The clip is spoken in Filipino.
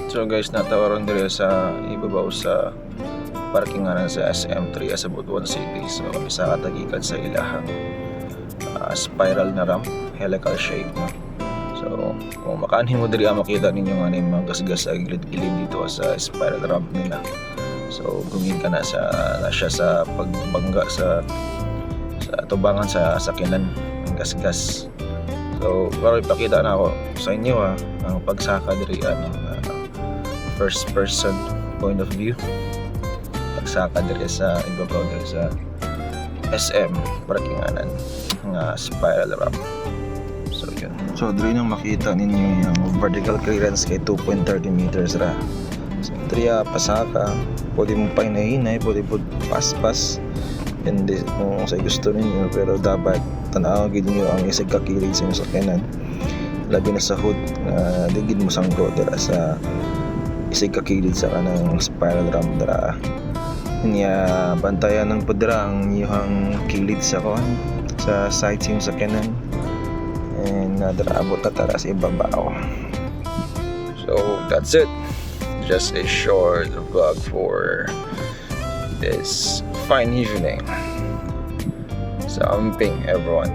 So guys, natawaran dire sa ibabaw sa parkingan sa SM3 sa Butuan City. So kami sa katagikan sa ilahang spiral na ramp, helical shape, no? So kung makaanhin mo diri makita ninyo nga yung mga gasgas sa gilid-gilid dito sa spiral ramp nila. So gungin ka na siya sa pagbangga sa tubangan sa sakinan ng gasgas. So para ipakita na ako sa inyo ang pagsaka diri first person point of view, pagsaka diri sa ibabaw diri sa SM parkinganan nga spiral ramp. So yun, so diri nang makita ninyo yung vertical clearance kay 2.30 meters ra. So diri pasaka, pwede mo pahinay-hinay, pwede po paspas, hindi kung sa gusto ninyo, pero dapat tanaw gid niyo ang isig kakilid sa inyong sakyanan, labi na sa hood digid mo sangko dira sa isig kakilid sa kanang spiral ramp dira. Niya bantayan ng podra ang iyong kilid sa side sa iyong sakyanan, and dira abot na tara sa ibabaw. So that's it, just a short vlog for this fine evening sa Amping, everyone.